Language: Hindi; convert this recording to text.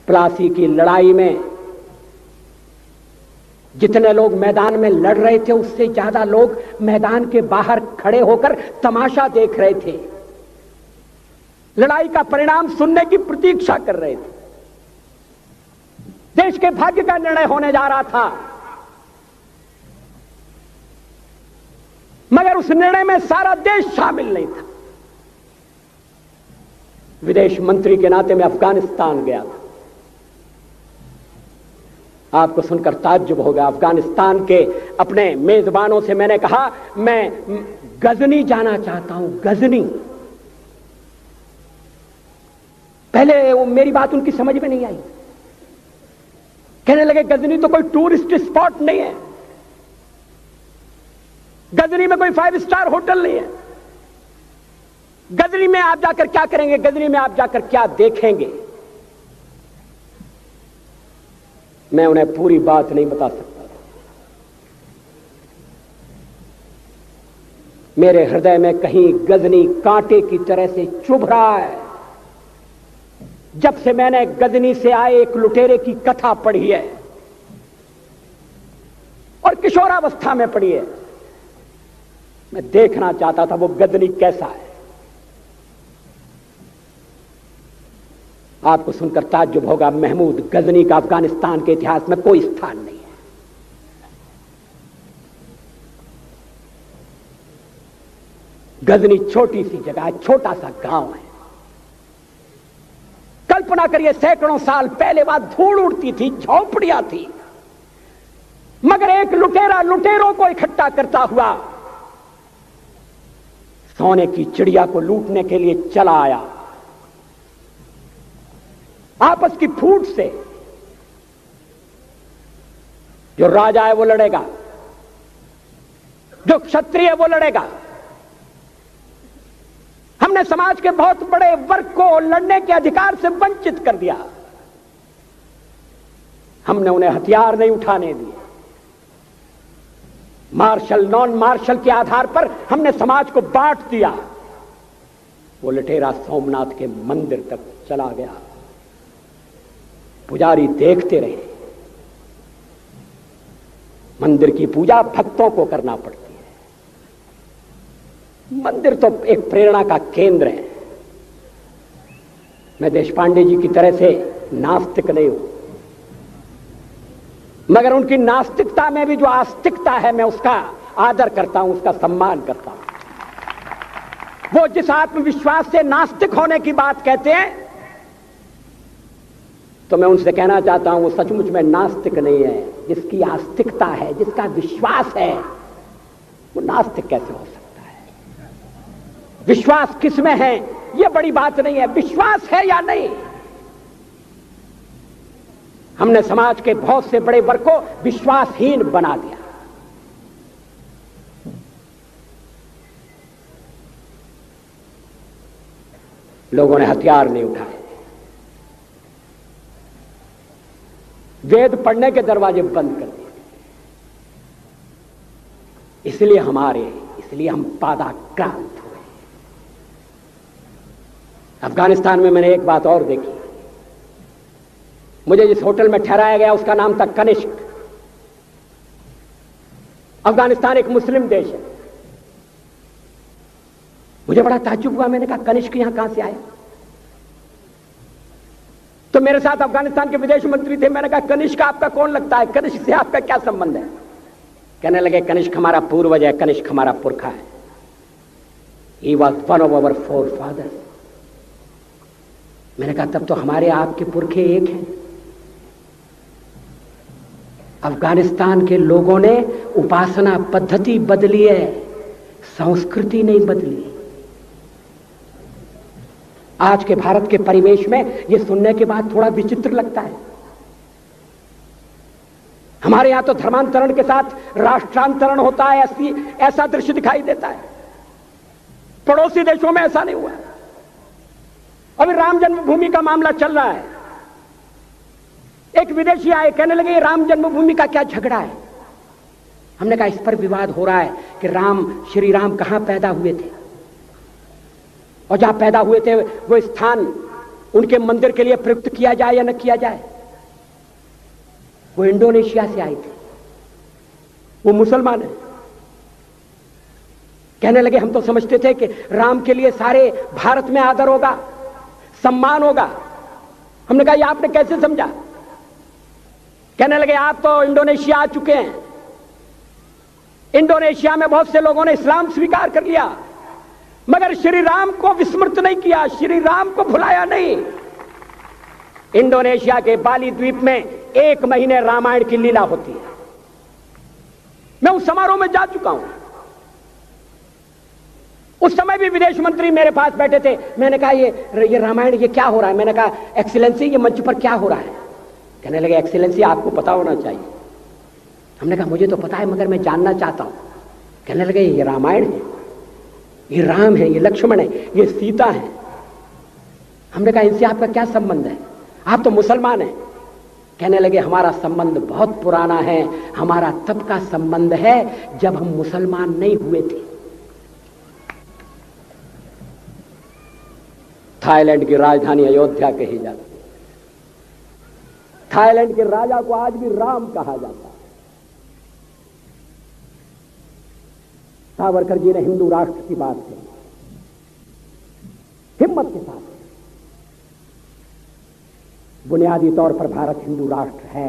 प्लासी की लड़ाई में जितने लोग मैदान में लड़ रहे थे उससे ज्यादा लोग मैदान के बाहर खड़े होकर तमाशा देख रहे थे, लड़ाई का परिणाम सुनने की प्रतीक्षा कर रहे थे। देश के भाग्य का निर्णय होने जा रहा था, मगर उस निर्णय में सारा देश शामिल नहीं था। विदेश मंत्री के नाते मैं अफगानिस्तान गया था। आपको सुनकर ताज्जुब होगा, अफगानिस्तान के अपने मेजबानों से मैंने कहा मैं गजनी जाना चाहता हूं, गजनी। पहले वो मेरी बात उनकी समझ में नहीं आई, कहने लगे गजनी तो कोई टूरिस्ट स्पॉट नहीं है, गजनी में कोई 5 स्टार होटल नहीं है, गजनी में आप जाकर क्या करेंगे, गजनी में आप जाकर क्या देखेंगे। मैं उन्हें पूरी बात नहीं बता सकता। मेरे हृदय में कहीं गजनी कांटे की तरह से चुभ रहा है। जब से मैंने गजनी से आए एक लुटेरे की कथा पढ़ी है और किशोरावस्था में पढ़ी है, मैं देखना चाहता था वो गजनी कैसा है। आपको सुनकर ताज्जुब होगा, महमूद गजनी का अफगानिस्तान के इतिहास में कोई स्थान नहीं है। गजनी छोटी सी जगह है, छोटा सा गांव है। कल्पना करिए सैकड़ों साल पहले वहां धूल उड़ती थी, झोंपड़ियां थी, मगर एक लुटेरा लुटेरों को इकट्ठा करता हुआ सोने की चिड़िया को लूटने के लिए चला आया। आपस की फूट से जो राजा है वो लड़ेगा, जो क्षत्रिय है वो लड़ेगा। हमने समाज के बहुत बड़े वर्ग को लड़ने के अधिकार से वंचित कर दिया। हमने उन्हें हथियार नहीं उठाने दिए। मार्शल नॉन मार्शल के आधार पर हमने समाज को बांट दिया। वो लुटेरा सोमनाथ के मंदिर तक चला गया, पुजारी देखते रहे। मंदिर की पूजा भक्तों को करना पड़ती है, मंदिर तो एक प्रेरणा का केंद्र है। मैं देशपांडे जी की तरह से नास्तिक नहीं हूं, मगर उनकी नास्तिकता में भी जो आस्तिकता है मैं उसका आदर करता हूं, उसका सम्मान करता हूं। वो जिस आत्मविश्वास से नास्तिक होने की बात कहते हैं, तो मैं उनसे कहना चाहता हूं वो सचमुच में नास्तिक नहीं है। जिसकी आस्तिकता है, जिसका विश्वास है, वो नास्तिक कैसे हो सकता है। विश्वास किसमें है यह बड़ी बात नहीं है, विश्वास है या नहीं। हमने समाज के बहुत से बड़े वर्ग को विश्वासहीन बना दिया। लोगों ने हथियार नहीं उठाए, वेद पढ़ने के दरवाजे बंद कर दिए। इसलिए हम पादाक्रांत हुए। अफगानिस्तान में मैंने एक बात और देखी। मुझे जिस होटल में ठहराया गया उसका नाम था कनिष्क। अफगानिस्तान एक मुस्लिम देश है। मुझे बड़ा ताज्जुब हुआ, मैंने कहा कनिष्क यहां कहां से आया। तो मेरे साथ अफगानिस्तान के विदेश मंत्री थे। मैंने कहा कनिष्क आपका कौन लगता है, कनिष्क से आपका क्या संबंध है। कहने लगे कनिष्क हमारा पूर्वज है, कनिष्क हमारा पुरखा है। He was one of our forefathers. मैंने कहा तब तो हमारे आपके पुरखे एक हैं। अफगानिस्तान के लोगों ने उपासना पद्धति बदली है, संस्कृति नहीं बदली। आज के भारत के परिवेश में यह सुनने के बाद थोड़ा विचित्र लगता है। हमारे यहां तो धर्मांतरण के साथ राष्ट्रांतरण होता है, ऐसा दृश्य दिखाई देता है। पड़ोसी देशों में ऐसा नहीं हुआ। अभी राम जन्मभूमि का मामला चल रहा है। एक विदेशी आए, कहने लगे राम जन्मभूमि का क्या झगड़ा है। हमने कहा इस पर विवाद हो रहा है कि श्री राम कहां पैदा हुए थे, और जहां पैदा हुए थे वो स्थान उनके मंदिर के लिए प्रयुक्त किया जाए या न किया जाए। वो इंडोनेशिया से आई थी, वो मुसलमान है। कहने लगे हम तो समझते थे कि राम के लिए सारे भारत में आदर होगा, सम्मान होगा। हमने कहा ये आपने कैसे समझा? कहने लगे आप तो इंडोनेशिया आ चुके हैं, इंडोनेशिया में बहुत से लोगों ने इस्लाम स्वीकार कर लिया, मगर श्री राम को विस्मृत नहीं किया, श्री राम को भुलाया नहीं। इंडोनेशिया के बाली द्वीप में 1 महीने रामायण की लीला होती है। मैं उस समारोह में जा चुका हूं। उस समय भी विदेश मंत्री मेरे पास बैठे थे। मैंने कहा ये रामायण ये क्या हो रहा है? मैंने कहा एक्सीलेंसी ये मंच पर क्या हो रहा है? कहने लगे एक्सीलेंसी आपको पता होना चाहिए। हमने कहा मुझे तो पता है मगर मैं जानना चाहता हूं। कहने लगे ये रामायण है, ये राम है, ये लक्ष्मण है, ये सीता है। हमने कहा इनसे आपका क्या संबंध है? आप तो मुसलमान हैं। कहने लगे हमारा संबंध बहुत पुराना है, हमारा तब का संबंध है जब हम मुसलमान नहीं हुए थे। थाईलैंड की राजधानी अयोध्या कही जाती है। थाईलैंड के राजा को आज भी राम कहा जाता है। सावरकर जी ने हिंदू राष्ट्र की बात की, हिम्मत के साथ। बुनियादी तौर पर भारत हिंदू राष्ट्र है।